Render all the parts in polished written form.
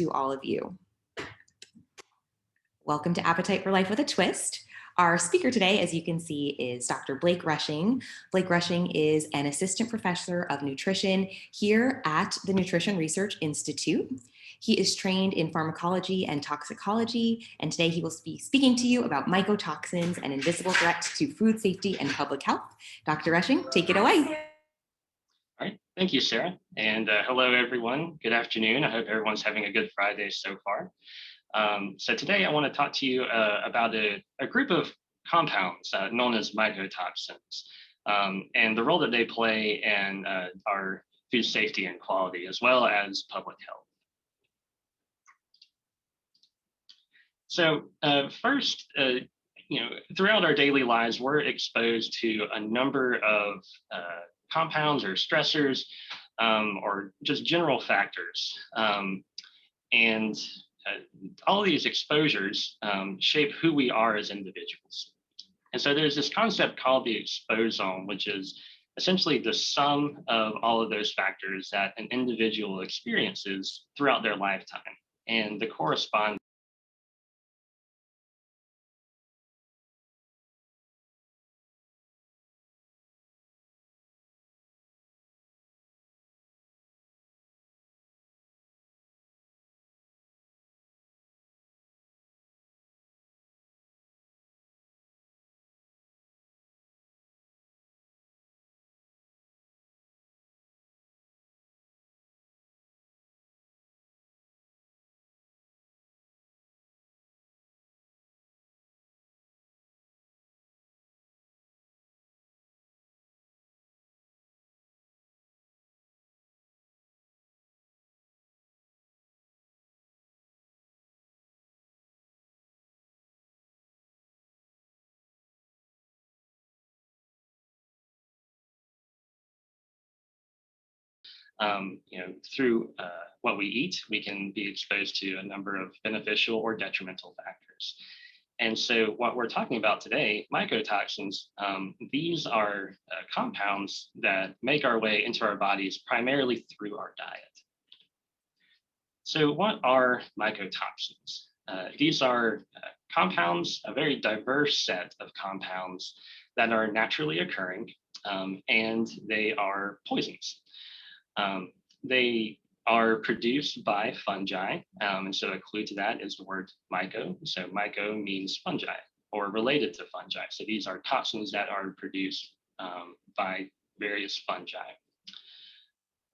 to all of you. Welcome to Appetite for Life with a Twist. Our speaker today, as you can see, is Dr. Blake Rushing. Blake Rushing is an assistant professor of nutrition here at the Nutrition Research Institute. He is trained in pharmacology and toxicology, and today he will be speaking to you about mycotoxins and invisible threats to food safety and public health. Dr. Rushing, take it away. All right, thank you, Sarah. And hello, everyone. Good afternoon. I hope everyone's having a good Friday so far. So today I want to talk to you about a group of compounds known as mycotoxins and the role that they play in our food safety and quality, as well as public health. So first, throughout our daily lives, we're exposed to a number of compounds or stressors or just general factors. All of these exposures shape who we are as individuals. And so there's this concept called the exposome, which is essentially the sum of all of those factors that an individual experiences throughout their lifetime. And the corresponding through what we eat, we can be exposed to a number of beneficial or detrimental factors. And so what we're talking about today, mycotoxins, these are compounds that make our way into our bodies primarily through our diet. So what are mycotoxins? These are compounds, a very diverse set of compounds that are naturally occurring, and they are poisons. They are produced by fungi, and so a clue to that is the word myco. So myco means fungi or related to fungi. So these are toxins that are produced by various fungi.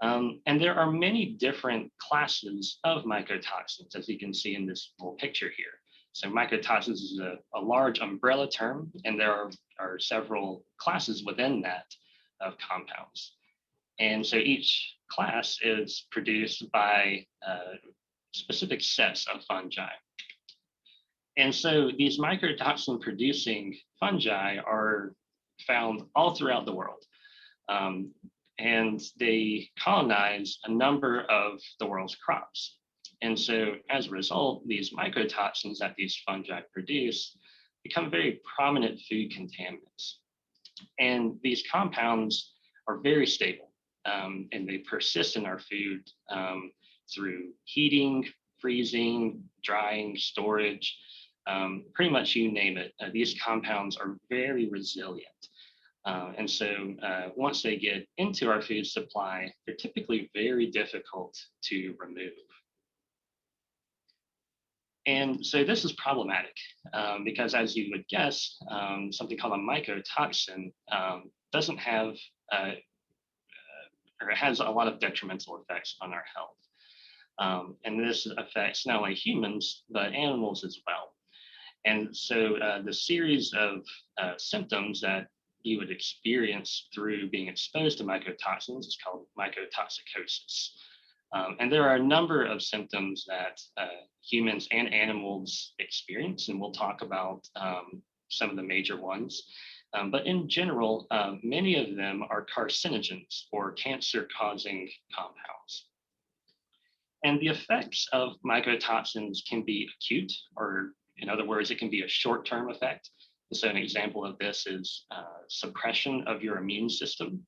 And there are many different classes of mycotoxins, as you can see in this little picture here. So mycotoxins is a large umbrella term, and there are several classes within that of compounds. And so each class is produced by specific sets of fungi. And so these mycotoxin producing fungi are found all throughout the world. And they colonize a number of the world's crops. And so as a result, these mycotoxins that these fungi produce become very prominent food contaminants. And these compounds are very stable. And they persist in our food through heating, freezing, drying, storage, pretty much you name it. These compounds are very resilient. And so once they get into our food supply, they're typically very difficult to remove. And so this is problematic because, as you would guess, something called a mycotoxin doesn't have or it has a lot of detrimental effects on our health. And this affects not only humans, but animals as well. And so the series of symptoms that you would experience through being exposed to mycotoxins is called mycotoxicosis. And there are a number of symptoms that humans and animals experience, and we'll talk about some of the major ones. But in general, many of them are carcinogens or cancer-causing compounds. And the effects of mycotoxins can be acute, or in other words, it can be a short-term effect. So an example of this is suppression of your immune system,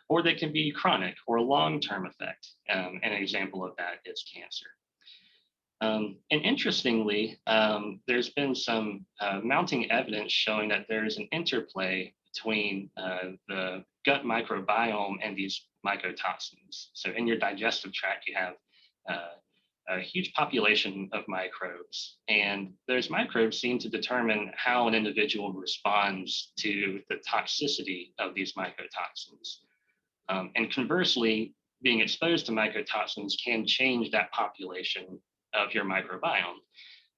or they can be chronic or long-term effect. And an example of that is cancer. And interestingly, there's been some mounting evidence showing that there's an interplay between the gut microbiome and these mycotoxins. So in your digestive tract, you have a huge population of microbes, and those microbes seem to determine how an individual responds to the toxicity of these mycotoxins. And conversely, being exposed to mycotoxins can change that population of your microbiome.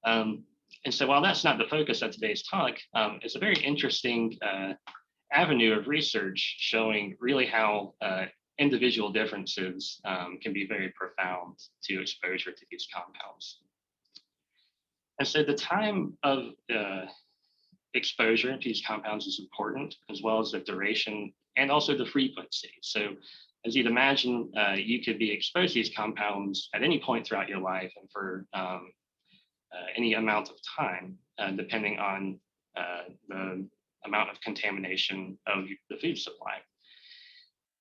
Um, and so while that's not the focus of today's talk, it's a very interesting avenue of research showing really how individual differences can be very profound to exposure to these compounds. And so the time of exposure to these compounds is important, as well as the duration and also the frequency. So as you'd imagine, you could be exposed to these compounds at any point throughout your life and for any amount of time, depending on the amount of contamination of the food supply.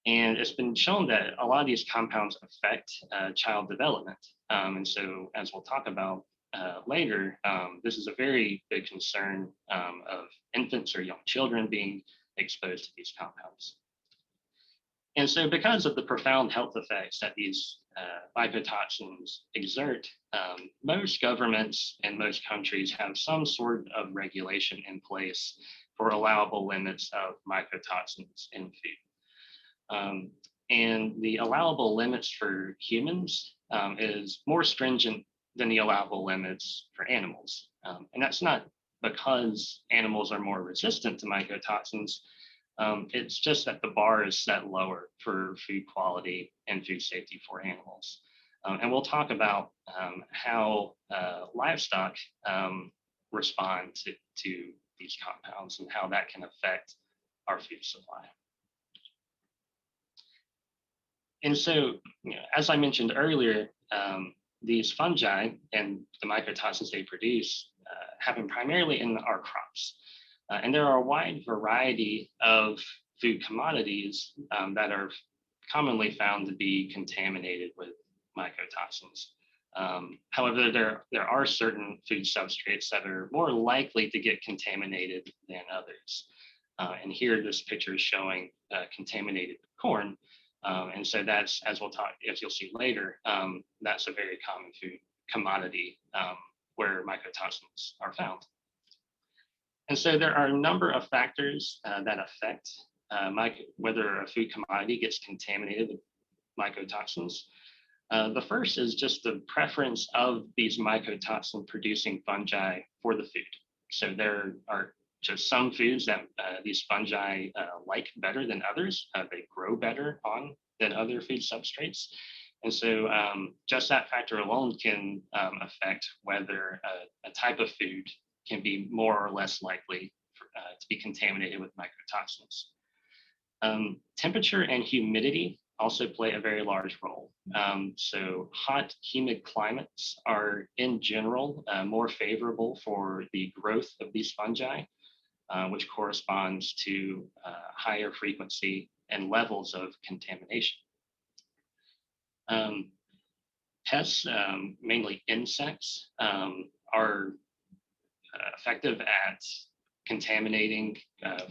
And it's been shown that a lot of these compounds affect child development. And so, as we'll talk about later, this is a very big concern of infants or young children being exposed to these compounds. And so because of the profound health effects that these mycotoxins exert, most governments and most countries have some sort of regulation in place for allowable limits of mycotoxins in food. And the allowable limits for humans is more stringent than the allowable limits for animals. And that's not because animals are more resistant to mycotoxins. It's just that the bar is set lower for food quality and food safety for animals. And we'll talk about how livestock respond to these compounds and how that can affect our food supply. And so, as I mentioned earlier, these fungi and the mycotoxins they produce happen primarily in our crops. And there are a wide variety of food commodities that are commonly found to be contaminated with mycotoxins. However, there are certain food substrates that are more likely to get contaminated than others. And here, this picture is showing contaminated corn. And so that's, as you'll see later, that's a very common food commodity where mycotoxins are found. And so there are a number of factors that affect whether a food commodity gets contaminated with mycotoxins. The first is just the preference of these mycotoxin producing fungi for the food. So there are just some foods that these fungi like better than others. They grow better on than other food substrates. And so just that factor alone can affect whether a type of food can be more or less likely to be contaminated with mycotoxins. Temperature and humidity also play a very large role. So hot, humid climates are in general more favorable for the growth of these fungi, which corresponds to higher frequency and levels of contamination. Pests, mainly insects, are effective at contaminating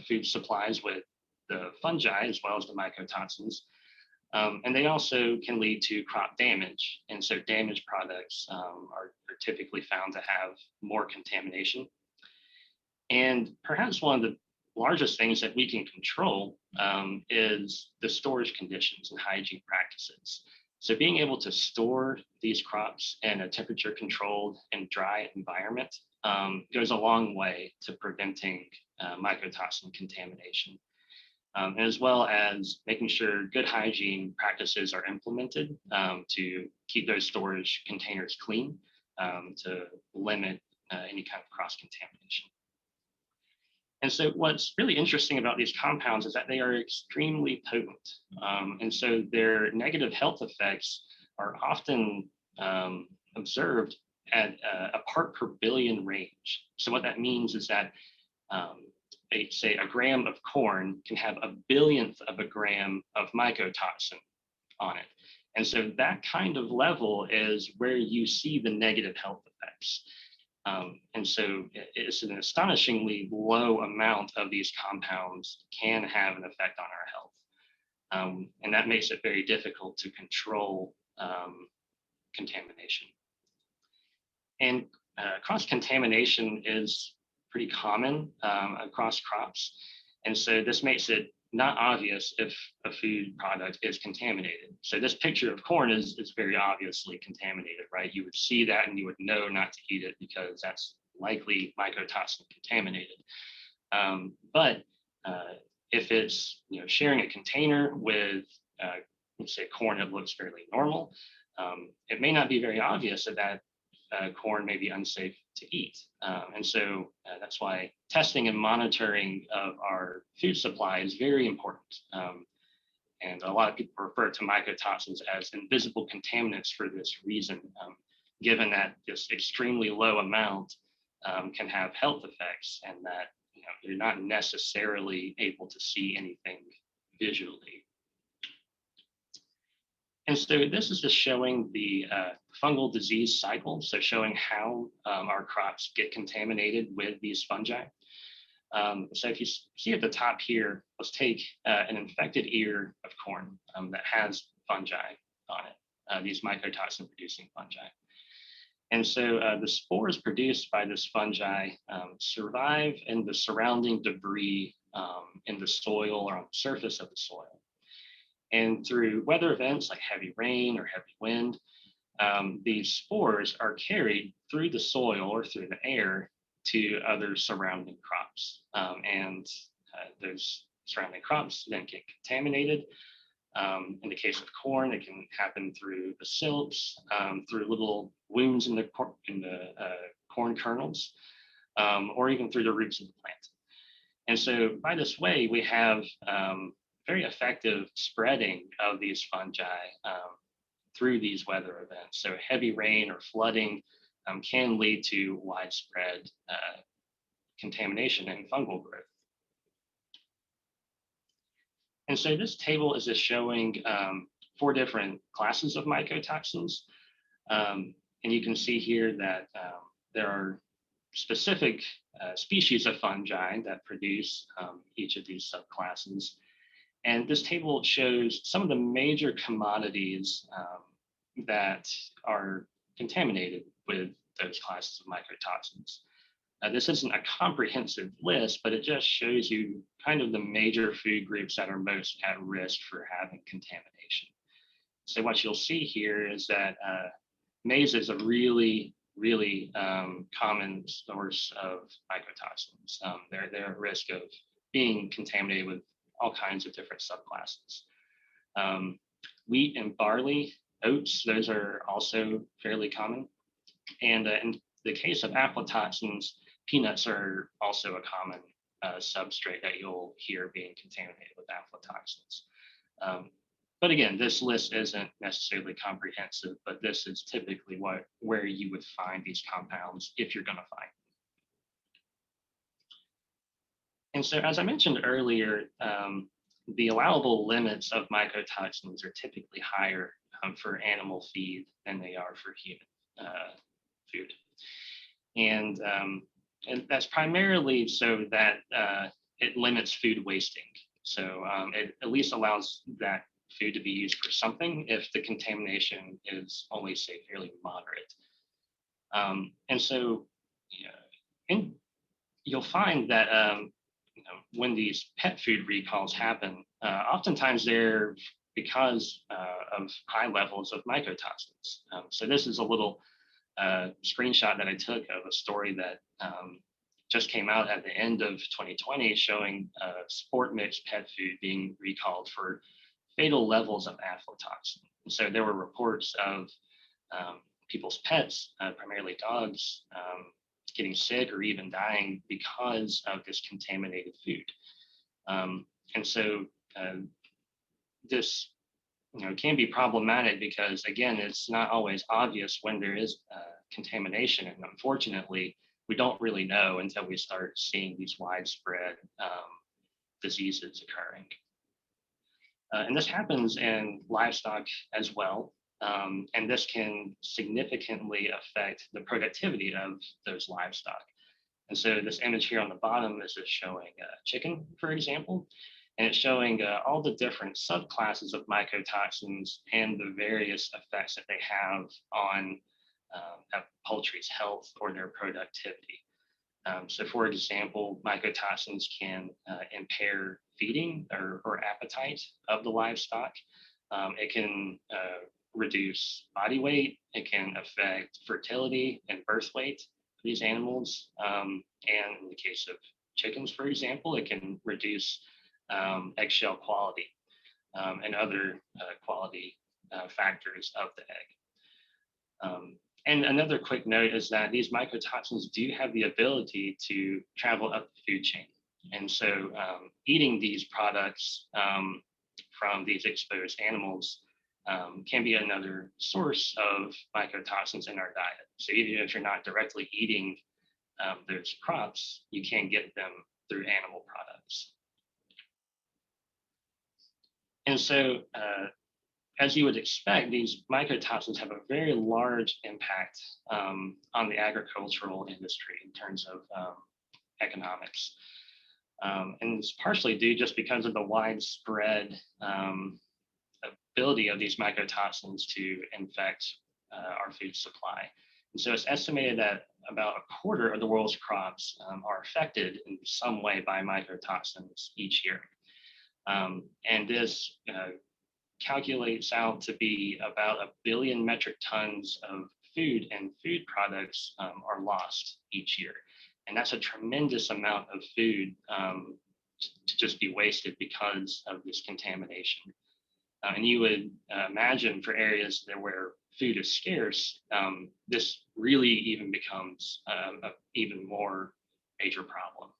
food supplies with the fungi as well as the mycotoxins. And they also can lead to crop damage. And so damaged products are typically found to have more contamination. And perhaps one of the largest things that we can control is the storage conditions and hygiene practices. So being able to store these crops in a temperature controlled and dry environment goes a long way to preventing mycotoxin contamination, as well as making sure good hygiene practices are implemented to keep those storage containers clean to limit any kind of cross-contamination. And so what's really interesting about these compounds is that they are extremely potent. And so their negative health effects are often observed at a part per billion range. So what that means is that say a gram of corn can have a billionth of a gram of mycotoxin on it. And so that kind of level is where you see the negative health effects. And so it's an astonishingly low amount of these compounds can have an effect on our health. And that makes it very difficult to control contamination. And cross-contamination is pretty common across crops. And so this makes it not obvious if a food product is contaminated. So this picture of corn is very obviously contaminated, right? You would see that and you would know not to eat it because that's likely mycotoxin contaminated. But if it's sharing a container with, let's say, corn that looks fairly normal, it may not be very obvious that corn may be unsafe to eat. And so that's why testing and monitoring of our food supply is very important. And a lot of people refer to mycotoxins as invisible contaminants for this reason, given that this extremely low amount can have health effects and that you're not necessarily able to see anything visually. And so this is just showing the fungal disease cycle, so showing how our crops get contaminated with these fungi. So if you see at the top here, let's take an infected ear of corn that has fungi on it, these mycotoxin producing fungi. And so the spores produced by this fungi survive in the surrounding debris in the soil or on the surface of the soil. And through weather events like heavy rain or heavy wind, these spores are carried through the soil or through the air to other surrounding crops. And those surrounding crops then get contaminated. In the case of corn, it can happen through the silks, through little wounds in the corn kernels, or even through the roots of the plant. And so by this way, we have very effective spreading of these fungi through these weather events. So heavy rain or flooding can lead to widespread contamination and fungal growth. And so this table is just showing 4 different classes of mycotoxins. And you can see here that there are specific species of fungi that produce each of these subclasses. And this table shows some of the major commodities that are contaminated with those classes of mycotoxins. This isn't a comprehensive list, but it just shows you kind of the major food groups that are most at risk for having contamination. So what you'll see here is that maize is a really common source of mycotoxins. They're at risk of being contaminated with all kinds of different subclasses. Wheat and barley, oats, those are also fairly common. And in the case of aflatoxins, peanuts are also a common substrate that you'll hear being contaminated with aflatoxins. But again, this list isn't necessarily comprehensive, but this is typically where you would find these compounds if you're going to find them. And so, as I mentioned earlier, the allowable limits of mycotoxins are typically higher for animal feed than they are for human food. And that's primarily so that it limits food wasting. So it at least allows that food to be used for something if the contamination is only, say, fairly moderate. And so you'll find that when these pet food recalls happen, oftentimes they're because of high levels of mycotoxins. So this is a little screenshot that I took of a story that just came out at the end of 2020 showing sport mix pet food being recalled for fatal levels of aflatoxin. And so there were reports of people's pets, primarily dogs, getting sick or even dying because of this contaminated food. And so this can be problematic because, again, it's not always obvious when there is contamination. And unfortunately, we don't really know until we start seeing these widespread diseases occurring. And this happens in livestock as well. And this can significantly affect the productivity of those livestock. And so this image here on the bottom is just showing chicken, for example, and it's showing all the different subclasses of mycotoxins and the various effects that they have on a poultry's health or their productivity. So for example, mycotoxins can impair feeding or appetite of the livestock. It can reduce body weight. It can affect fertility and birth weight of these animals. And in the case of chickens, for example, it can reduce eggshell quality and other quality factors of the egg. And another quick note is that these mycotoxins do have the ability to travel up the food chain. And so eating these products from these exposed animals can be another source of mycotoxins in our diet. So even if you're not directly eating those crops, you can get them through animal products. And so as you would expect, these mycotoxins have a very large impact on the agricultural industry in terms of economics. And it's partially due just because of the widespread ability of these mycotoxins to infect our food supply. And so it's estimated that about a quarter of the world's crops are affected in some way by mycotoxins each year. And this calculates out to be about 1 billion metric tons of food and food products are lost each year. And that's a tremendous amount of food to just be wasted because of this contamination. And you would imagine for areas there where food is scarce, this really even becomes an even more major problem.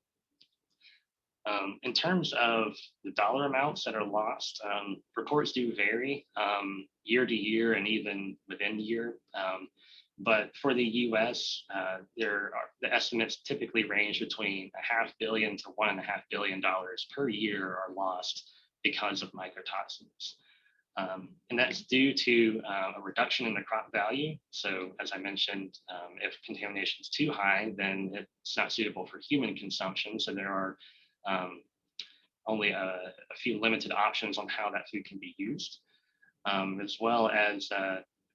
In terms of the dollar amounts that are lost, reports do vary year to year and even within the year. But for the US, the estimates typically range between $500 million to $1.5 billion per year are lost because of mycotoxins. And that's due to a reduction in the crop value. So as I mentioned, if contamination is too high, then it's not suitable for human consumption. So there are only a few limited options on how that food can be used, as well as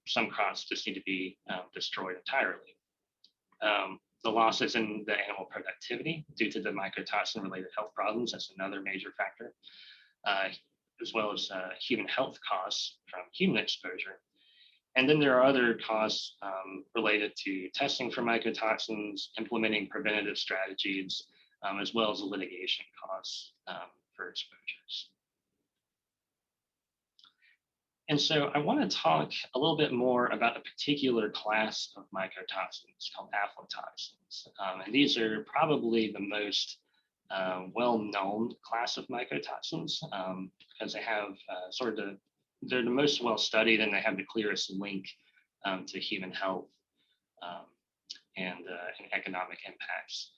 some crops just need to be destroyed entirely. The losses in the animal productivity due to the mycotoxin-related health problems, that's another major factor, as well as human health costs from human exposure. And then there are other costs related to testing for mycotoxins, implementing preventative strategies, as well as litigation costs for exposures. And so I want to talk a little bit more about a particular class of mycotoxins called aflatoxins. And these are probably the most well-known class of mycotoxins because they have they're the most well-studied and they have the clearest link to human health and economic impacts.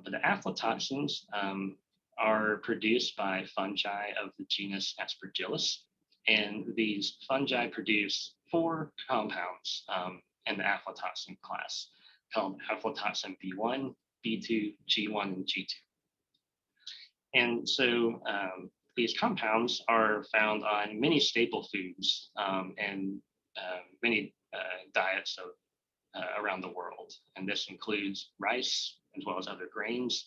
But the aflatoxins are produced by fungi of the genus Aspergillus. And these fungi produce 4 compounds in the aflatoxin class called aflatoxin B1, B2, G1, and G2. And so these compounds are found on many staple foods and many diets around the world. And this includes rice, as well as other grains,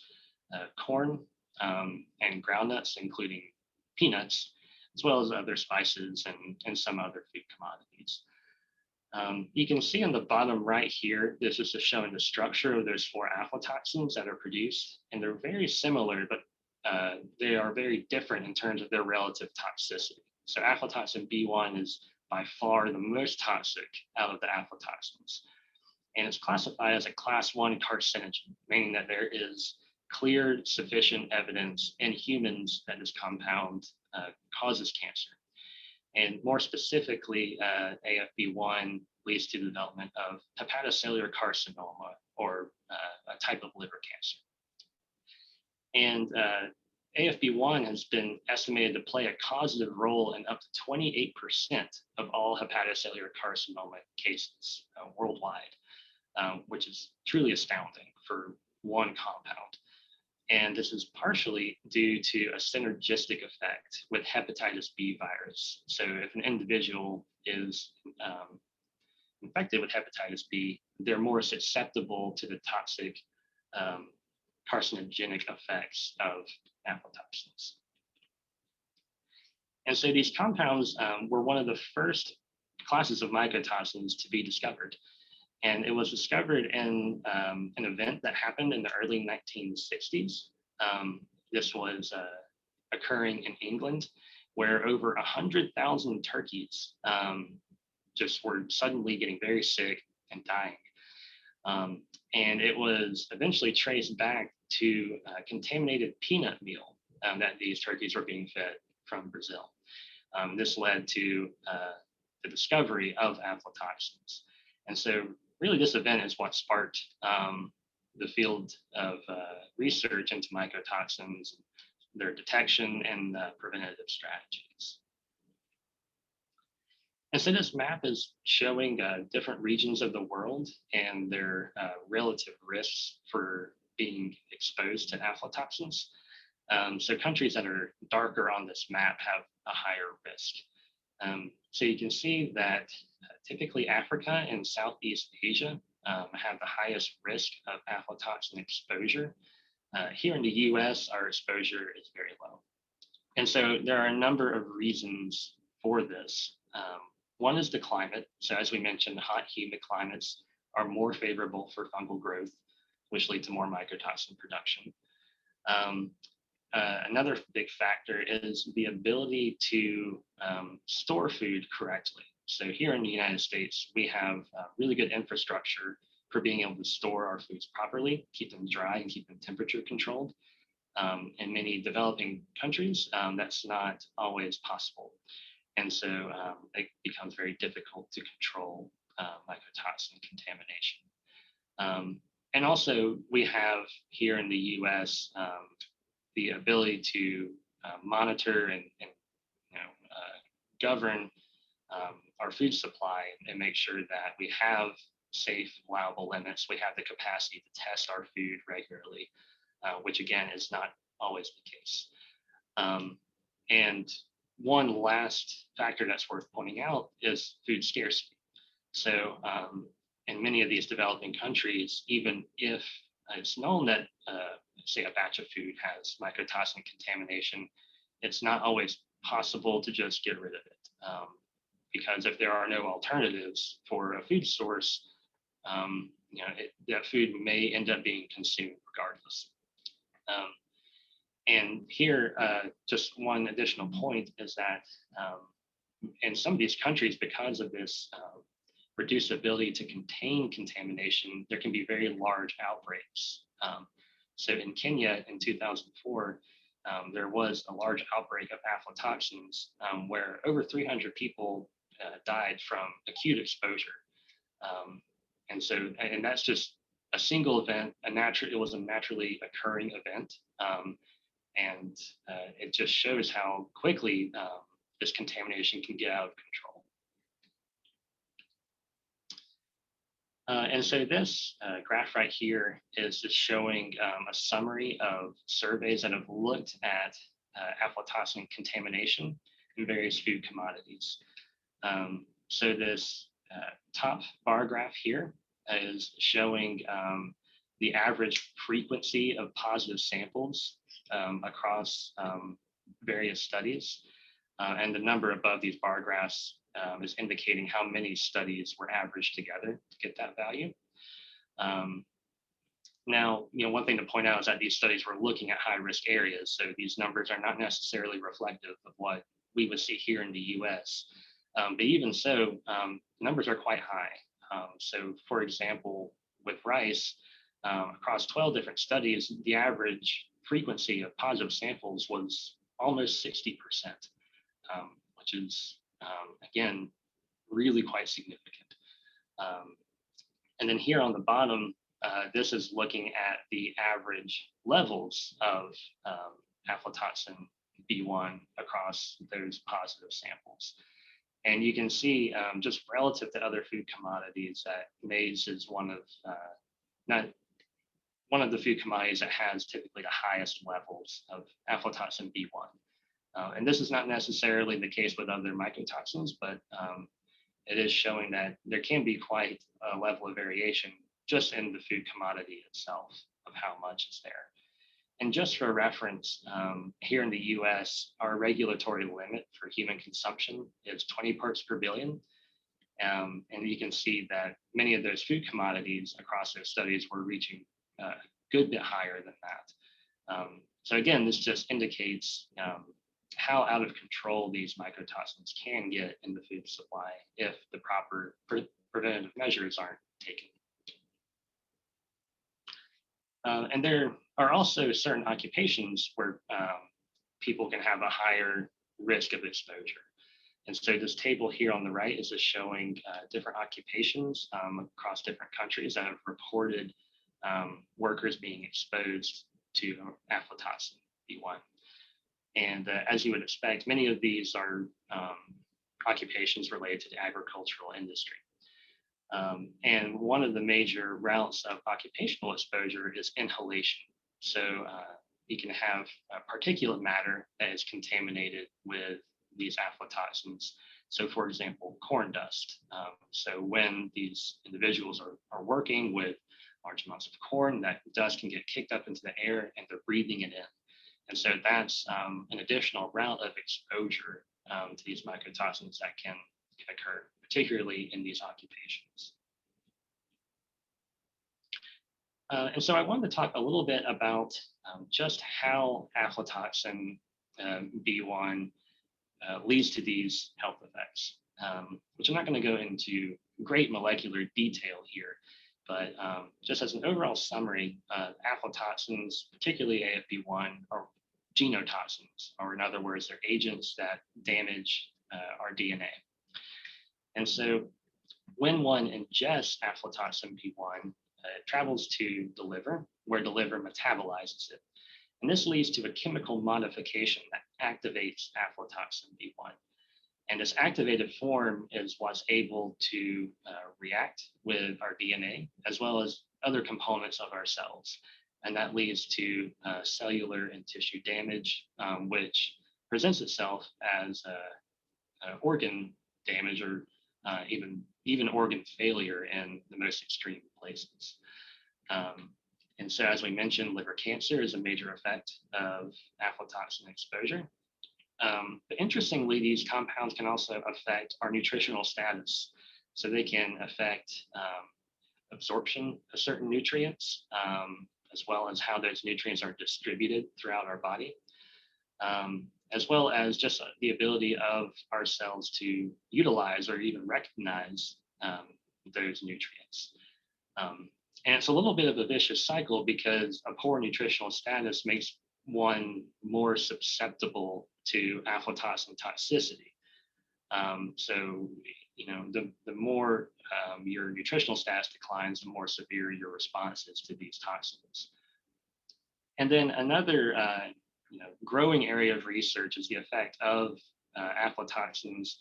corn, and groundnuts, including peanuts, as well as other spices and some other food commodities. You can see on the bottom right here, this is just showing the structure of those 4 aflatoxins that are produced, and they're very similar, but they are very different in terms of their relative toxicity. So aflatoxin B1 is by far the most toxic out of the aflatoxins, and it's classified as a class 1 carcinogen, meaning that there is clear, sufficient evidence in humans that this compound causes cancer. And more specifically, AFB1 leads to the development of hepatocellular carcinoma, or a type of liver cancer. And AFB1 has been estimated to play a causative role in up to 28% of all hepatocellular carcinoma cases worldwide, which is truly astounding for one compound. And this is partially due to a synergistic effect with hepatitis B virus. So if an individual is infected with hepatitis B, they're more susceptible to the toxic carcinogenic effects of aflatoxins. And so these compounds were one of the first classes of mycotoxins to be discovered. And it was discovered in an event that happened in the early 1960s. This was occurring in England, where over 100,000 turkeys just were suddenly getting very sick and dying. And it was eventually traced back to contaminated peanut meal that these turkeys were being fed from Brazil. This led to the discovery of aflatoxins. And so really this event is what sparked the field of research into mycotoxins, their detection and preventative strategies. And so this map is showing different regions of the world and their relative risks for being exposed to aflatoxins. So countries that are darker on this map have a higher risk. So you can see that typically Africa and Southeast Asia have the highest risk of aflatoxin exposure. Here in the US, our exposure is very low. And so there are a number of reasons for this. One is the climate. So as we mentioned, hot, humid climates are more favorable for fungal growth, which lead to more mycotoxin production. Another big factor is the ability to store food correctly. So here in the United States, we have really good infrastructure for being able to store our foods properly, keep them dry and keep them temperature controlled. In many developing countries, that's not always possible. And so it becomes very difficult to control mycotoxin contamination. And also we have here in the US, the ability to monitor and govern our food supply and make sure that we have safe, allowable limits. We have the capacity to test our food regularly, which again is not always the case. And one last factor that's worth pointing out is food scarcity. So in many of these developing countries, even if it's known that, say, a batch of food has mycotoxin contamination, it's not always possible to just get rid of it. Because if there are no alternatives for a food source, that food may end up being consumed regardless. And here, just one additional point is that in some of these countries, because of this reduced ability to contain contamination, there can be very large outbreaks. So in Kenya in 2004, there was a large outbreak of aflatoxins where over 300 people died from acute exposure. And that's just a single event, it was a naturally occurring event. And it just shows how quickly this contamination can get out of control. And so this graph right here is just showing a summary of surveys that have looked at aflatoxin contamination in various food commodities. So this top bar graph here is showing the average frequency of positive samples across various studies. And the number above these bar graphs is indicating how many studies were averaged together to get that value. Now, one thing to point out is that these studies were looking at high-risk areas, so these numbers are not necessarily reflective of what we would see here in the US. But even so, numbers are quite high. So for example, with rice, across 12 different studies, the average frequency of positive samples was almost 60%, which is, again, really quite significant. And then here on the bottom, this is looking at the average levels of aflatoxin B1 across those positive samples. And you can see just relative to other food commodities that maize is not one of the food commodities that has typically the highest levels of aflatoxin B1. And this is not necessarily the case with other mycotoxins, but it is showing that there can be quite a level of variation just in the food commodity itself of how much is there. And just for reference, here in the US, our regulatory limit for human consumption is 20 parts per billion. And you can see that many of those food commodities across those studies were reaching a good bit higher than that. So again, this just indicates how out of control these mycotoxins can get in the food supply if the proper preventative measures aren't taken. And there are also certain occupations where people can have a higher risk of exposure. And so this table here on the right is just showing different occupations across different countries that have reported workers being exposed to aflatoxin B1. And as you would expect, many of these are occupations related to the agricultural industry. And one of the major routes of occupational exposure is inhalation. So you can have particulate matter that is contaminated with these aflatoxins. So for example, corn dust. So when these individuals are working with large amounts of corn, that dust can get kicked up into the air and they're breathing it in. And so that's an additional route of exposure to these mycotoxins that can occur, particularly in these occupations. And so I wanted to talk a little bit about just how aflatoxin B1 leads to these health effects, which I'm not going to go into great molecular detail here, but just as an overall summary, aflatoxins, particularly AFB1, are genotoxins, or in other words, they're agents that damage our DNA. And so when one ingests aflatoxin B1, it travels to the liver, where the liver metabolizes it. And this leads to a chemical modification that activates aflatoxin B1. And this activated form is what's able to react with our DNA, as well as other components of our cells. And that leads to cellular and tissue damage, which presents itself as organ damage or even organ failure in the most extreme places. And so, as we mentioned, liver cancer is a major effect of aflatoxin exposure. But interestingly, these compounds can also affect our nutritional status. So they can affect absorption of certain nutrients, as well as how those nutrients are distributed throughout our body, as well as just the ability of our cells to utilize or even recognize those nutrients. And it's a little bit of a vicious cycle because a poor nutritional status makes one more susceptible to aflatoxin toxicity. So, you know, the more your nutritional status declines, the more severe your response is to these toxins. And then another growing area of research is the effect of aflatoxins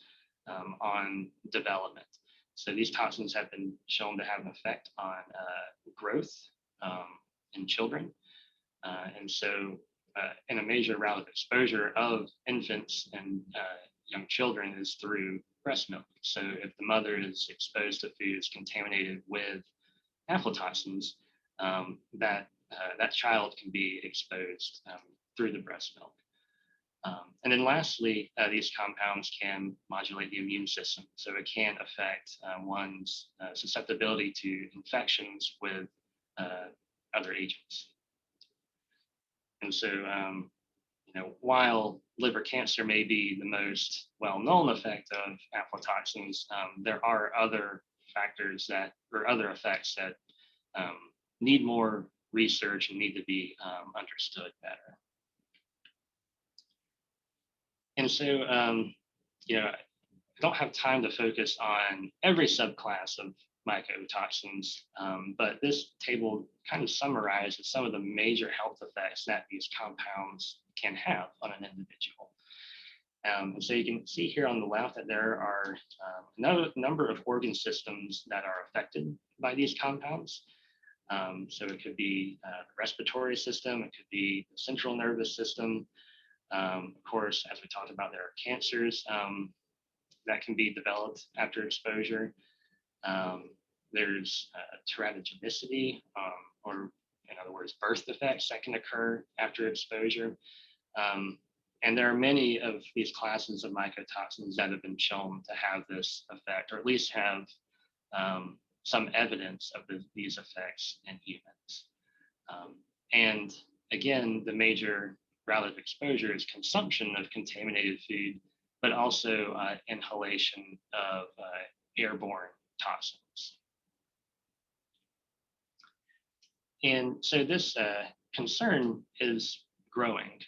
on development. So these toxins have been shown to have an effect on growth in children. And so and a major route of exposure of infants and young children is through breast milk. So if the mother is exposed to foods contaminated with aflatoxins, that child can be exposed through the breast milk. And then lastly, these compounds can modulate the immune system. So it can affect one's susceptibility to infections with other agents. And so, while liver cancer may be the most well-known effect of aflatoxins, there are other factors or other effects that need more research and need to be understood better. And so, I don't have time to focus on every subclass of mycotoxins, but this table kind of summarizes some of the major health effects that these compounds can have on an individual. And so you can see here on the left that there are another number of organ systems that are affected by these compounds. So it could be the respiratory system, it could be the central nervous system. Of course, as we talked about, there are cancers that can be developed after exposure. There's teratogenicity, or in other words, birth defects that can occur after exposure. And there are many of these classes of mycotoxins that have been shown to have this effect, or at least have some evidence of these effects in humans. And again, the major route of exposure is consumption of contaminated food, but also inhalation of airborne toxins. And so this concern is growing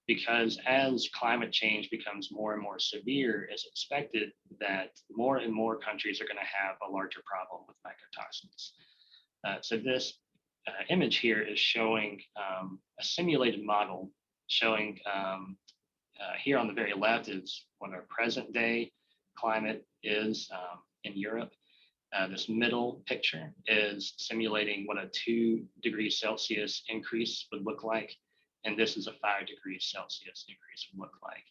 because as climate change becomes more and more severe, it's expected that more and more countries are going to have a larger problem with mycotoxins. So this image here is showing a simulated model showing here on the very left is what our present day climate is in Europe. This middle picture is simulating what a 2 degrees Celsius increase would look like. And this is a 5 degrees Celsius increase would look like.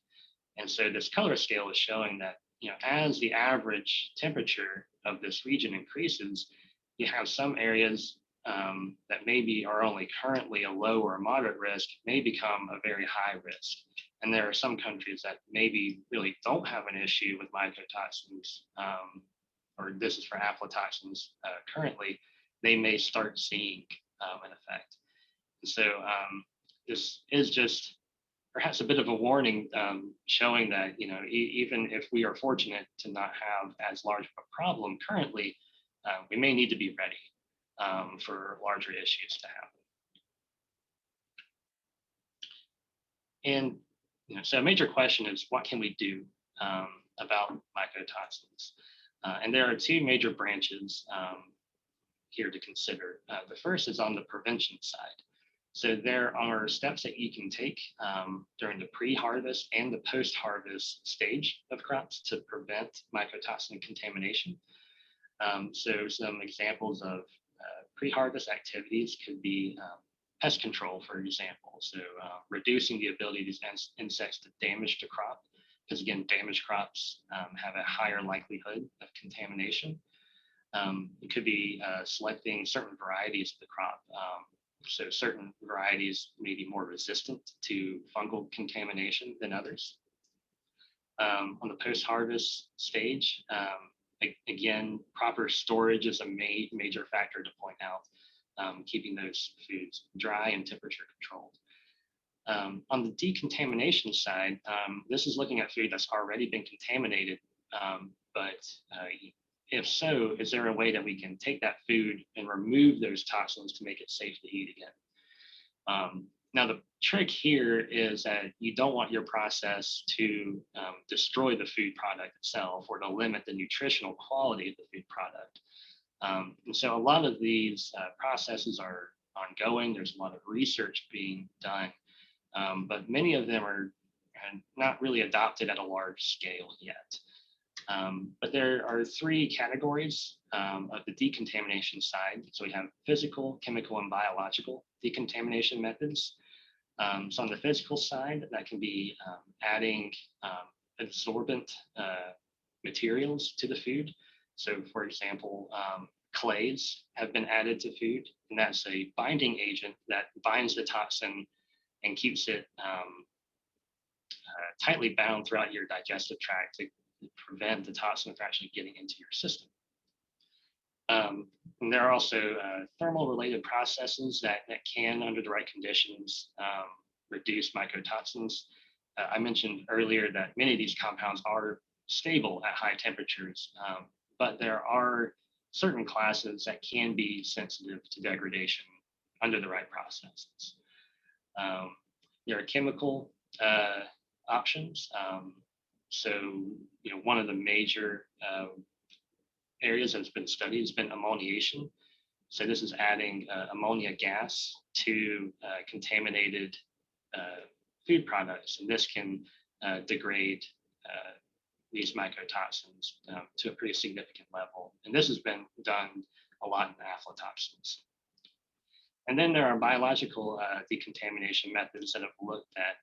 And so this color scale is showing that, as the average temperature of this region increases, you have some areas that maybe are only currently a low or a moderate risk may become a very high risk. And there are some countries that maybe really don't have an issue with mycotoxins, or this is for aflatoxins currently, they may start seeing an effect. And so this is just perhaps a bit of a warning showing that, even if we are fortunate to not have as large of a problem currently, we may need to be ready for larger issues to happen. And so a major question is, what can we do about mycotoxins? And there are two major branches here to consider. The first is on the prevention side. So there are steps that you can take during the pre-harvest and the post-harvest stage of crops to prevent mycotoxin contamination. So some examples of pre-harvest activities could be pest control, for example. So reducing the ability of these insects to damage the crop, because again, damaged crops have a higher likelihood of contamination. It could be selecting certain varieties of the crop. So certain varieties may be more resistant to fungal contamination than others. On the post-harvest stage, again, proper storage is a major factor to point out, keeping those foods dry and temperature controlled. On the decontamination side, this is looking at food that's already been contaminated, but if so, is there a way that we can take that food and remove those toxins to make it safe to eat again? Now, the trick here is that you don't want your process to destroy the food product itself or to limit the nutritional quality of the food product. And so a lot of these processes are ongoing. There's a lot of research being done, but many of them are not really adopted at a large scale yet. But there are three categories of the decontamination side. So we have physical, chemical, and biological decontamination methods. So on the physical side, that can be adding absorbent materials to the food. So for example, clays have been added to food, and that's a binding agent that binds the toxin and keeps it tightly bound throughout your digestive tract to prevent the toxin from actually getting into your system. And there are also thermal related processes that can, under the right conditions, reduce mycotoxins. I mentioned earlier that many of these compounds are stable at high temperatures, but there are certain classes that can be sensitive to degradation under the right processes. There are chemical options. So, one of the major areas that's been studied has been ammoniation. So this is adding ammonia gas to contaminated food products, and this can degrade these mycotoxins to a pretty significant level. And this has been done a lot in aflatoxins. And then there are biological decontamination methods that have looked at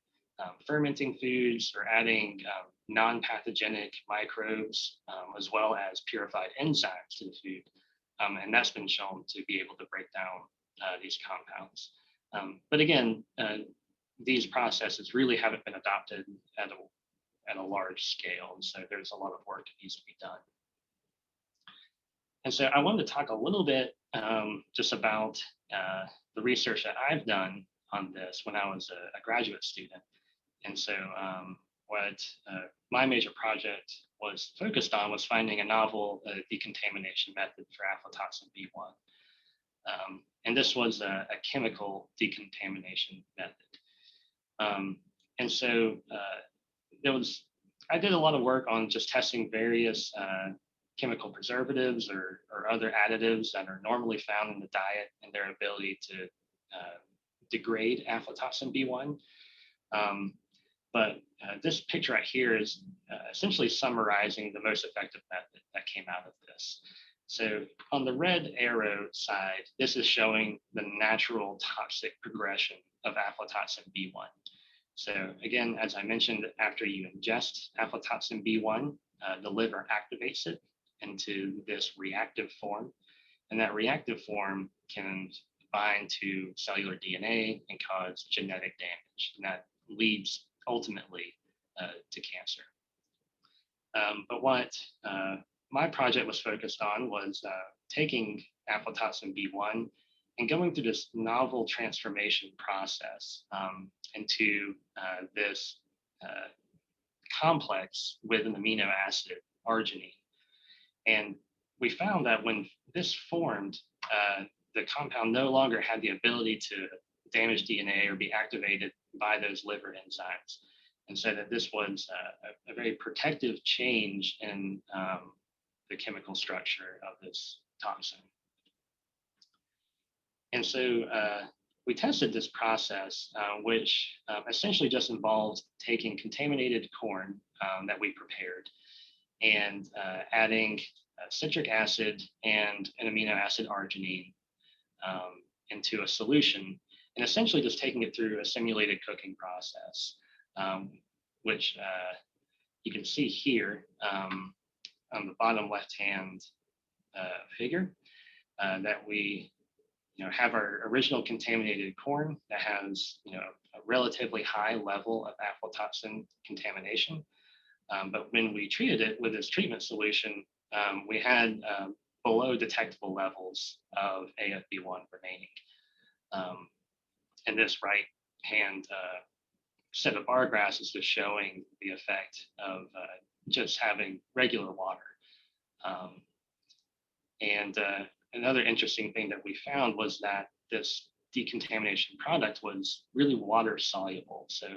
fermenting foods or adding non-pathogenic microbes as well as purified enzymes to the food. And that's been shown to be able to break down these compounds. But again, these processes really haven't been adopted at a large scale. And so there's a lot of work that needs to be done. And so I wanted to talk a little bit just about the research that I've done on this when I was a graduate student. And so what my major project was focused on was finding a novel decontamination method for aflatoxin B1. And this was a chemical decontamination method. And so I did a lot of work on just testing various chemical preservatives or other additives that are normally found in the diet and their ability to degrade aflatoxin B1. But this picture right here is essentially summarizing the most effective method that came out of this. So on the red arrow side, this is showing the natural toxic progression of aflatoxin B1. So again, as I mentioned, after you ingest aflatoxin B1, the liver activates it into this reactive form. And that reactive form can bind to cellular DNA and cause genetic damage. And that leads ultimately to cancer. But what my project was focused on was taking aflatoxin B1 and going through this novel transformation process into this complex with an amino acid, arginine. And we found that when this formed, the compound no longer had the ability to damage DNA or be activated by those liver enzymes. And so that this was a very protective change in the chemical structure of this toxin. And so we tested this process, which essentially just involved taking contaminated corn that we prepared and adding citric acid and an amino acid arginine into a solution, and essentially just taking it through a simulated cooking process, which you can see here on the bottom left-hand figure that we have our original contaminated corn that has a relatively high level of aflatoxin contamination. But when we treated it with this treatment solution, we had below detectable levels of AFB1 remaining. And this right-hand set of bar graphs is just showing the effect of just having regular water. And another interesting thing that we found was that this decontamination product was really water soluble. So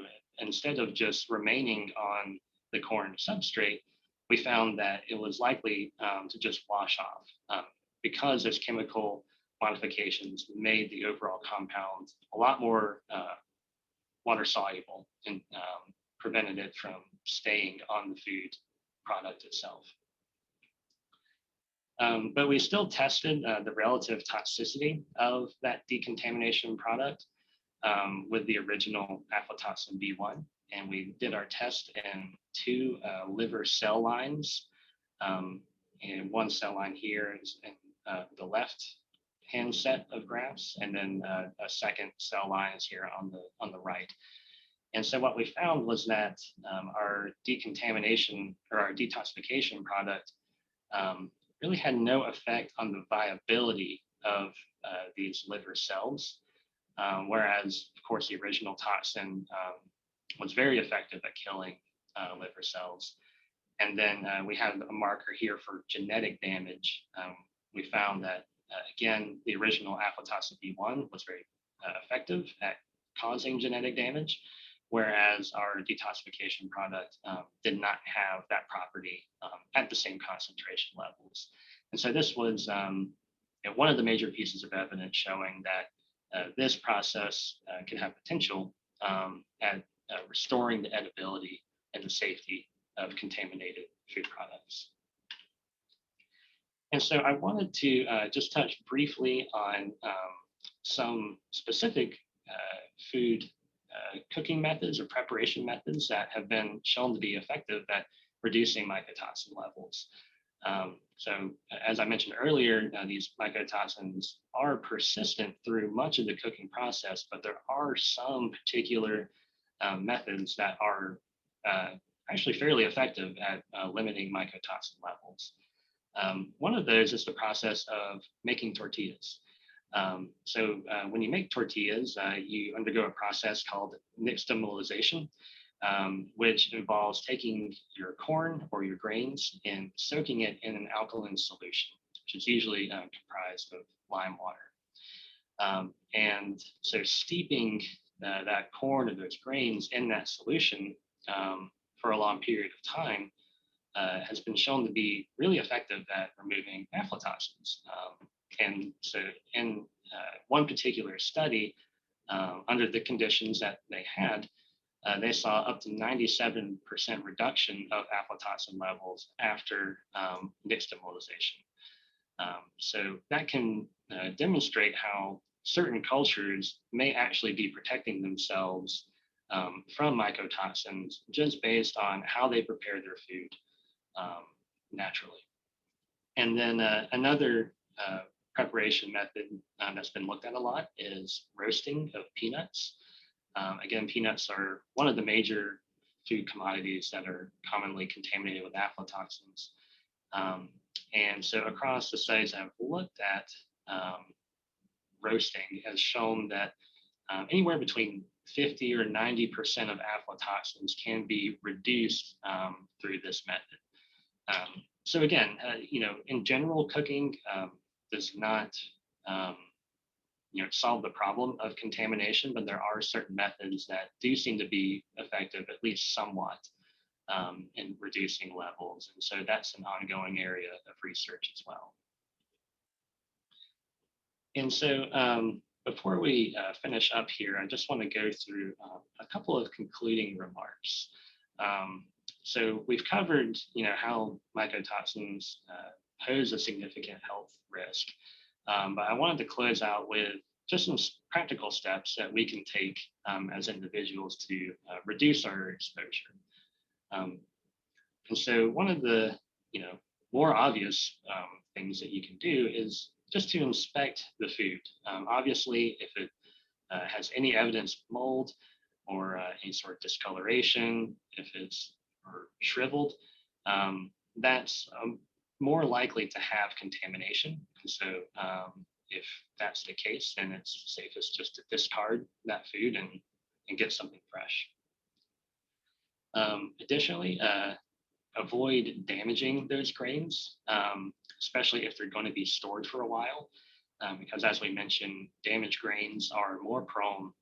instead of just remaining on the corn substrate, we found that it was likely to just wash off because those chemical modifications made the overall compound a lot more water soluble and prevented it from staying on the food product itself. But we still tested the relative toxicity of that decontamination product with the original aflatoxin B1. And we did our test in 2 liver cell lines. And one cell line here is in the left-hand set of graphs, and then a second cell line is here on the right. And so what we found was that our decontamination or our detoxification product really had no effect on the viability of these liver cells, whereas, of course, the original toxin was very effective at killing liver cells. And then we have a marker here for genetic damage. We found that, again, the original aflatoxin B1 was very effective at causing genetic damage, whereas our detoxification product did not have that property at the same concentration levels. And so this was one of the major pieces of evidence showing that this process can have potential at restoring the edibility and the safety of contaminated food products. And so I wanted to just touch briefly on some specific food cooking methods or preparation methods that have been shown to be effective at reducing mycotoxin levels. So as I mentioned earlier, these mycotoxins are persistent through much of the cooking process, but there are some particular methods that are actually fairly effective at limiting mycotoxin levels. One of those is the process of making tortillas. So when you make tortillas, you undergo a process called nixtamalization, which involves taking your corn or your grains and soaking it in an alkaline solution, which is usually comprised of lime water. And so steeping that corn or those grains in that solution for a long period of time has been shown to be really effective at removing aflatoxins. And so in one particular study, under the conditions that they had, they saw up to 97% reduction of aflatoxin levels after nixtamalization. So that can demonstrate how certain cultures may actually be protecting themselves from mycotoxins just based on how they prepare their food naturally. And then another preparation method that's been looked at a lot is roasting of peanuts. Again, peanuts are one of the major food commodities that are commonly contaminated with aflatoxins. And so across the studies I've looked at, roasting has shown that anywhere between 50 or 90% of aflatoxins can be reduced through this method. So again, in general, cooking does not solve the problem of contamination, but there are certain methods that do seem to be effective, at least somewhat, in reducing levels. And so that's an ongoing area of research as well. And so before we finish up here, I just want to go through a couple of concluding remarks. So we've covered, how mycotoxins pose a significant health risk. But I wanted to close out with just some practical steps that we can take as individuals to reduce our exposure. And so one of the, more obvious things that you can do is just to inspect the food. Obviously, if it has any evidence of mold or any sort of discoloration, if it's shriveled, that's more likely to have contamination. And so if that's the case, then it's safest just to discard that food and get something fresh. Additionally, avoid damaging those grains, especially if they're going to be stored for a while, because as we mentioned, damaged grains are more prone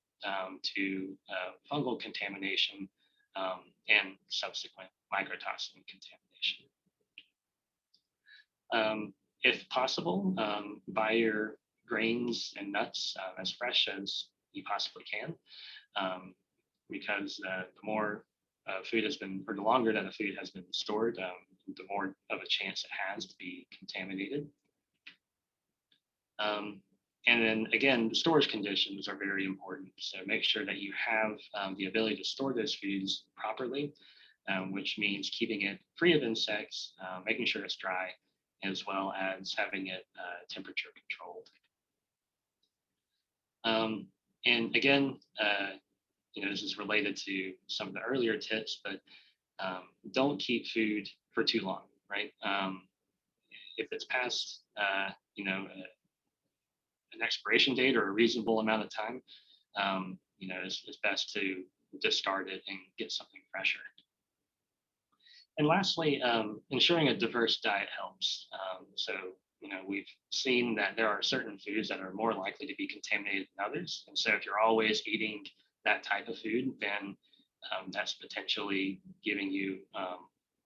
to fungal contamination and subsequent mycotoxin contamination. If possible, buy your grains and nuts as fresh as you possibly can, because the more food has been, or the longer that the food has been stored, the more of a chance it has to be contaminated. And then again, the storage conditions are very important. So make sure that you have the ability to store those foods properly, which means keeping it free of insects, making sure it's dry, as well as having it temperature controlled. And again, this is related to some of the earlier tips, but don't keep food for too long, right? If it's past, an expiration date or a reasonable amount of time, it's best to discard it and get something fresher. And lastly, ensuring a diverse diet helps. So, we've seen that there are certain foods that are more likely to be contaminated than others. And so if you're always eating that type of food, then that's potentially giving you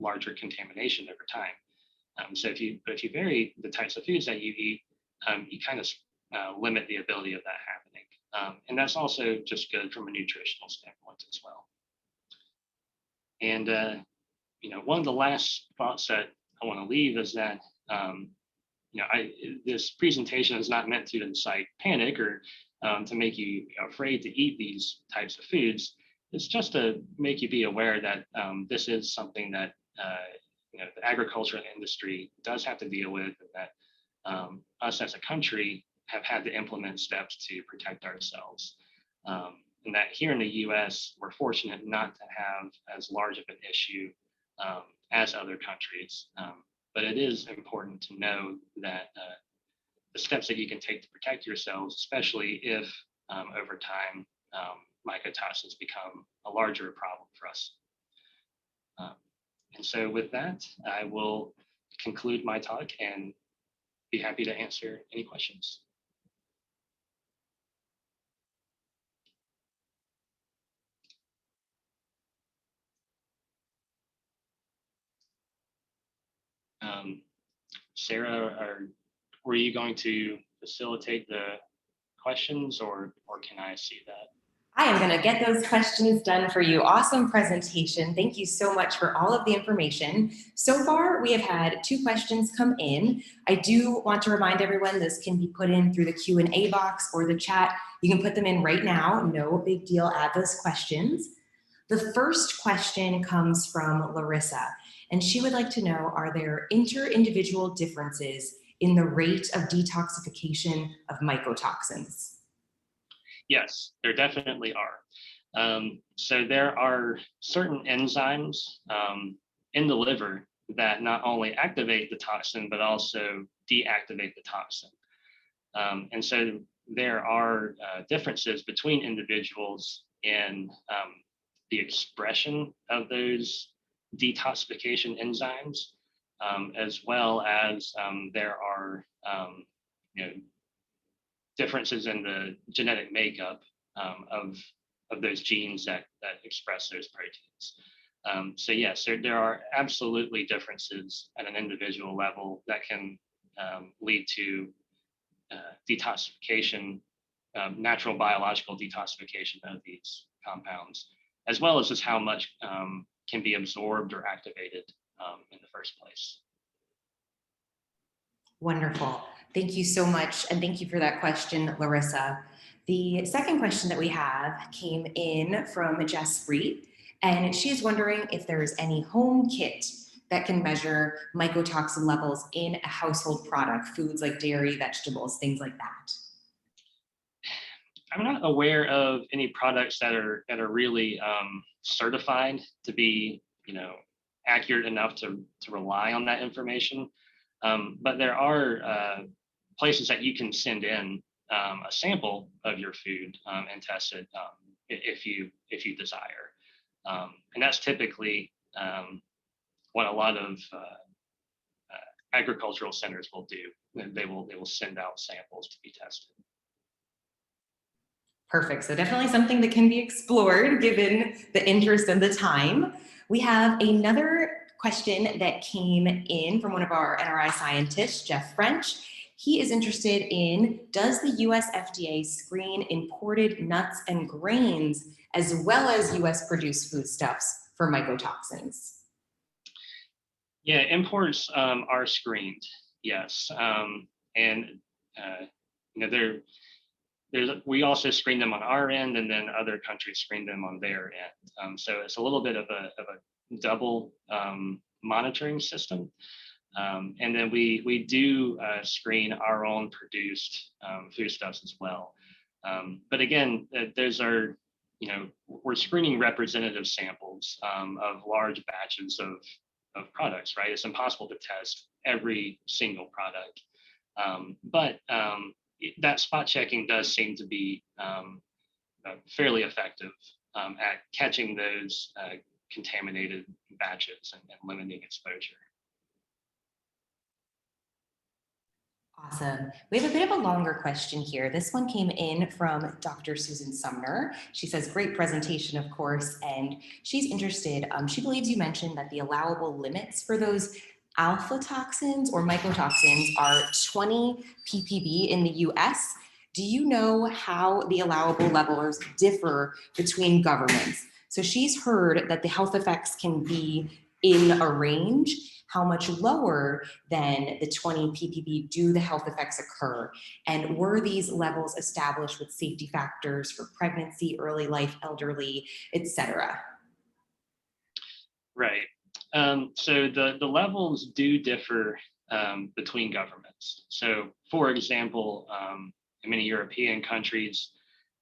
larger contamination over time. So if you vary the types of foods that you eat, you kind of limit the ability of that happening. And that's also just good from a nutritional standpoint as well. And one of the last thoughts that I want to leave is that this presentation is not meant to incite panic or to make you afraid to eat these types of foods. It's just to make you be aware that this is something that the agricultural industry does have to deal with, and that us as a country have had to implement steps to protect ourselves. And that here in the US, we're fortunate not to have as large of an issue as other countries. But it is important to know that the steps that you can take to protect yourselves, especially if over time mycotoxins become a larger problem for us. And so with that, I will conclude my talk and be happy to answer any questions. Sarah, were you going to facilitate the questions, or can I see that? I am going to get those questions done for you. Awesome presentation. Thank you so much for all of the information. So far, we have had 2 questions come in. I do want to remind everyone this can be put in through the Q&A box or the chat. You can put them in right now. No big deal. Add those questions. The first question comes from Larissa, and she would like to know, are there inter-individual differences in the rate of detoxification of mycotoxins? Yes, there definitely are. So there are certain enzymes in the liver that not only activate the toxin, but also deactivate the toxin. And so there are differences between individuals in the expression of those detoxification enzymes, as well as there are differences in the genetic makeup of those genes that express those proteins. So yes, there are absolutely differences at an individual level that can lead to detoxification, natural biological detoxification of these compounds, as well as just how much can be absorbed or activated in the first place. Wonderful. Thank you so much. And thank you for that question, Larissa. The second question that we have came in from Jess Free, and she is wondering if there is any home kit that can measure mycotoxin levels in a household product, foods like dairy, vegetables, things like that. I'm not aware of any products that are really certified to be, accurate enough to rely on that information. But there are places that you can send in a sample of your food and test it if you desire. And that's typically what a lot of agricultural centers will do. They will send out samples to be tested. Perfect. So definitely something that can be explored given the interest and the time. We have another question that came in from one of our NRI scientists, Jeff French. He is interested in, does the US FDA screen imported nuts and grains as well as US produced foodstuffs for mycotoxins? Yeah, imports are screened, yes. We also screen them on our end, and then other countries screen them on their end. So it's a little bit of a double monitoring system. And then we do screen our own produced foodstuffs as well. But again, those are, we're screening representative samples of large batches of products, right? It's impossible to test every single product. But that spot checking does seem to be fairly effective at catching those contaminated batches and limiting exposure. Awesome. We have a bit of a longer question here. This one came in from Dr. Susan Sumner. She says, great presentation, of course, and she's interested. She believes you mentioned that the allowable limits for those aflatoxins or mycotoxins are 20 ppb in the US. Do you know how the allowable levels differ between governments? So she's heard that the health effects can be in a range. How much lower than the 20 ppb do the health effects occur? And were these levels established with safety factors for pregnancy, early life, elderly, etc.? Right. So the levels do differ between governments. So, for example, in many European countries,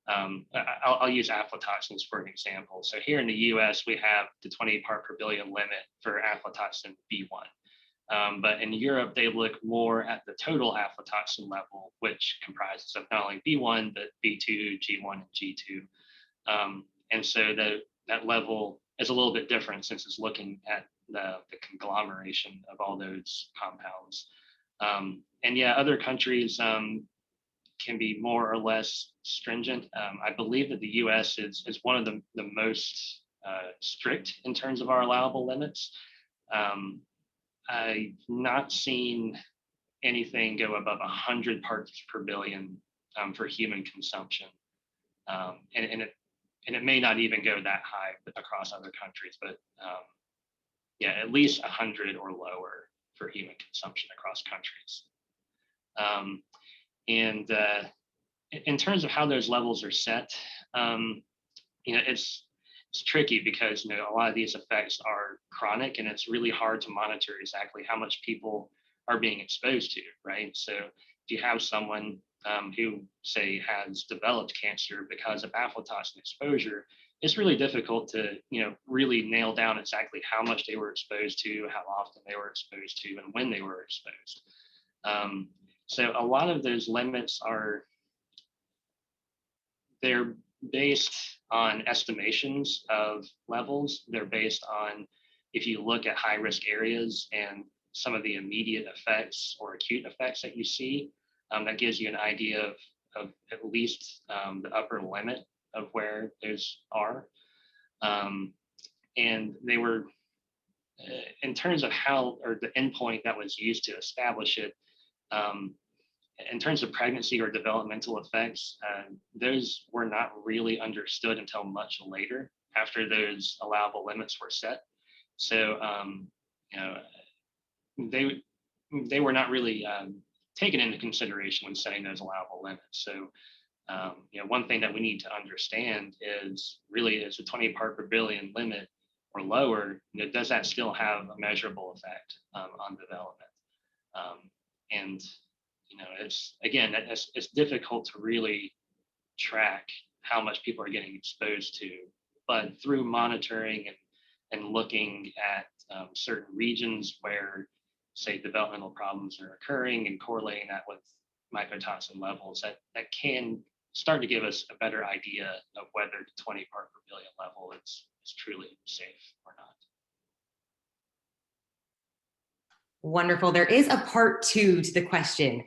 I'll use aflatoxins for an example. So here in the US, we have the 20 part per billion limit for aflatoxin B1. But in Europe, they look more at the total aflatoxin level, which comprises of not only B1, but B2, G1, and G2. And so that level is a little bit different since it's looking at the conglomeration of all those compounds. And yeah, other countries can be more or less stringent. I believe that the US is one of the most strict in terms of our allowable limits. I've not seen anything go above 100 parts per billion for human consumption. And it may not even go that high across other countries, but yeah, at least 100 or lower for human consumption across countries. And in terms of how those levels are set, it's tricky because a lot of these effects are chronic, and it's really hard to monitor exactly how much people are being exposed to, right? So if you have someone who, say, has developed cancer because of aflatoxin exposure, it's really difficult to really nail down exactly how much they were exposed to, how often they were exposed to, and when they were exposed. So a lot of those limits they're based on estimations of levels. They're based on, if you look at high risk areas and some of the immediate effects or acute effects that you see, that gives you an idea of at least the upper limit of where those are. And they were, in terms of how, or the endpoint that was used to establish it, in terms of pregnancy or developmental effects, those were not really understood until much later after those allowable limits were set. So, they were not really taken into consideration when setting those allowable limits. So, one thing that we need to understand is a 20 part per billion limit or lower, does that still have a measurable effect on development? And it's difficult to really track how much people are getting exposed to, but through monitoring and looking at certain regions where, say, developmental problems are occurring and correlating that with mycotoxin levels, that can start to give us a better idea of whether the 20 part per billion level is truly safe or not. Wonderful. There is a part 2 to the question.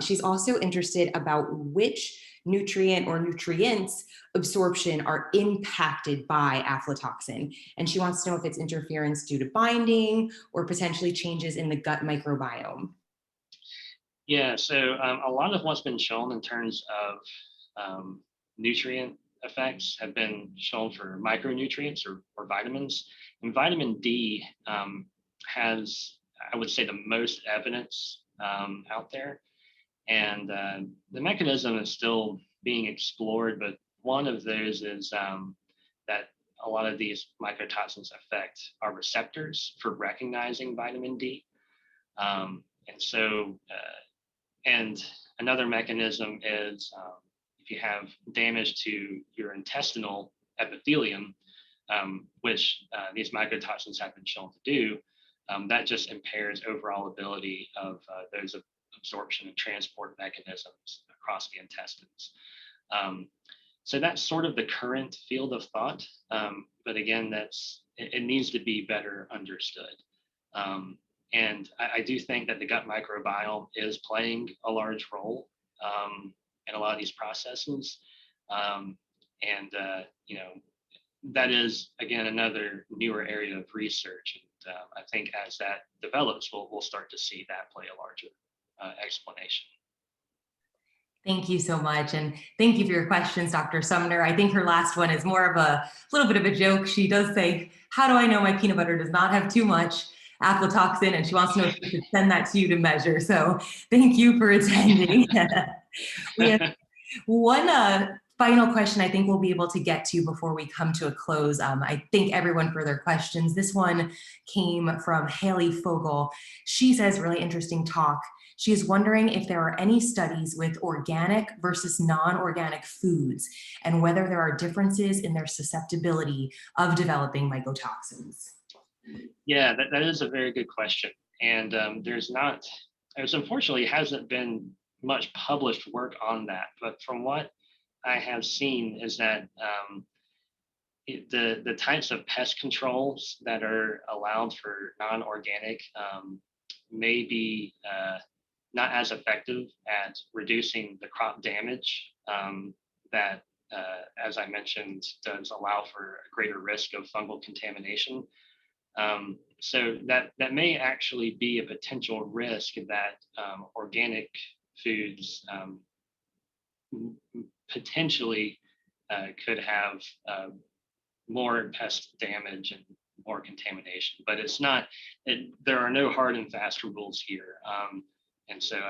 She's also interested about which nutrient or nutrients absorption are impacted by aflatoxin. And she wants to know if it's interference due to binding or potentially changes in the gut microbiome. Yeah, so a lot of what's been shown in terms of nutrient effects have been shown for micronutrients or vitamins. And vitamin D has, I would say, the most evidence out there. And the mechanism is still being explored, but one of those is that a lot of these mycotoxins affect our receptors for recognizing vitamin D. And another mechanism is if you have damage to your intestinal epithelium, which these mycotoxins have been shown to do, that just impairs overall ability of those absorption and transport mechanisms across the intestines. So that's sort of the current field of thought. But again, it needs to be better understood. And I do think that the gut microbiome is playing a large role in a lot of these processes. That is, again, another newer area of research. And I think as that develops, we'll start to see that play a larger explanation. Thank you so much. And thank you for your questions, Dr. Sumner. I think her last one is more of a little bit of a joke. She does say, how do I know my peanut butter does not have too much aflatoxin? And she wants to know if she could send that to you to measure. So thank you for attending. We have one final question I think we'll be able to get to before we come to a close. I thank everyone for their questions. This one came from Haley Fogel. She says, really interesting talk. She is wondering if there are any studies with organic versus non-organic foods and whether there are differences in their susceptibility of developing mycotoxins. Yeah, that is a very good question. And there's unfortunately hasn't been much published work on that. But from what I have seen is that the types of pest controls that are allowed for non-organic may be not as effective at reducing the crop damage that, as I mentioned, does allow for a greater risk of fungal contamination. So that may actually be a potential risk that organic foods potentially could have more pest damage and more contamination, but it's not. There are no hard and fast rules here, and so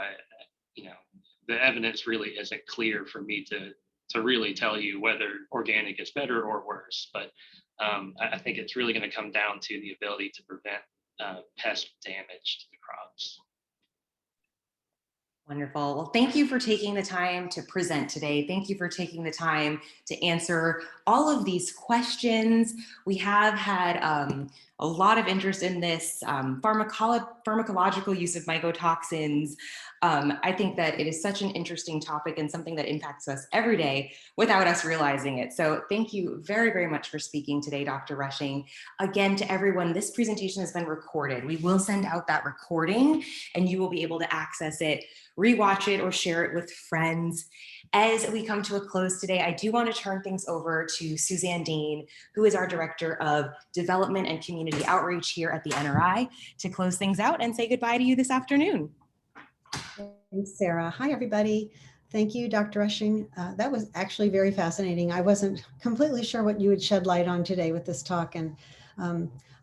the evidence really isn't clear for me to really tell you whether organic is better or worse. But I think it's really going to come down to the ability to prevent pest damage to the crops. Wonderful. Well, thank you for taking the time to present today. Thank you for taking the time to answer all of these questions. We have had a lot of interest in this pharmacological use of mycotoxins. I think that it is such an interesting topic and something that impacts us every day without us realizing it. So thank you very, very much for speaking today, Dr. Rushing. Again, to everyone, this presentation has been recorded. We will send out that recording and you will be able to access it, rewatch it, or share it with friends. As we come to a close today, I do want to turn things over to Suzanne Dane, who is our Director of Development and Community Outreach here at the NRI, to close things out and say goodbye to you this afternoon. Thanks, Sarah. Hi, everybody. Thank you, Dr. Rushing. That was actually very fascinating. I wasn't completely sure what you would shed light on today with this talk. And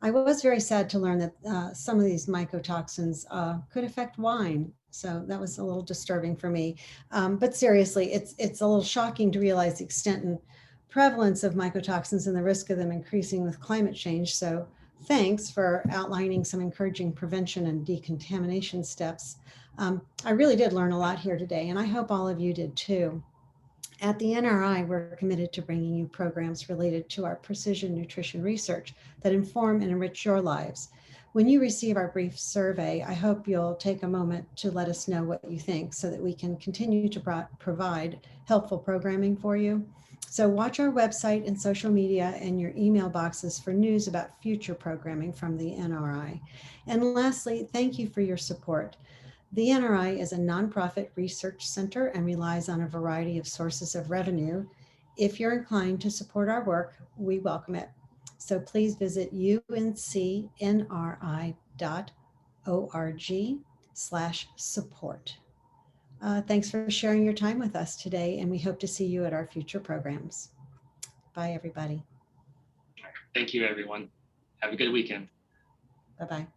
I was very sad to learn that some of these mycotoxins could affect wine. So that was a little disturbing for me. But seriously, it's a little shocking to realize the extent and prevalence of mycotoxins and the risk of them increasing with climate change. So thanks for outlining some encouraging prevention and decontamination steps. I really did learn a lot here today, and I hope all of you did too. At the NRI, we're committed to bringing you programs related to our precision nutrition research that inform and enrich your lives. When you receive our brief survey, I hope you'll take a moment to let us know what you think so that we can continue to provide helpful programming for you. So watch our website and social media and your email boxes for news about future programming from the NRI. And lastly, thank you for your support. The NRI is a nonprofit research center and relies on a variety of sources of revenue. If you're inclined to support our work, we welcome it. So please visit uncnri.org/support. Thanks for sharing your time with us today, and we hope to see you at our future programs. Bye, everybody. Thank you, everyone. Have a good weekend. Bye-bye.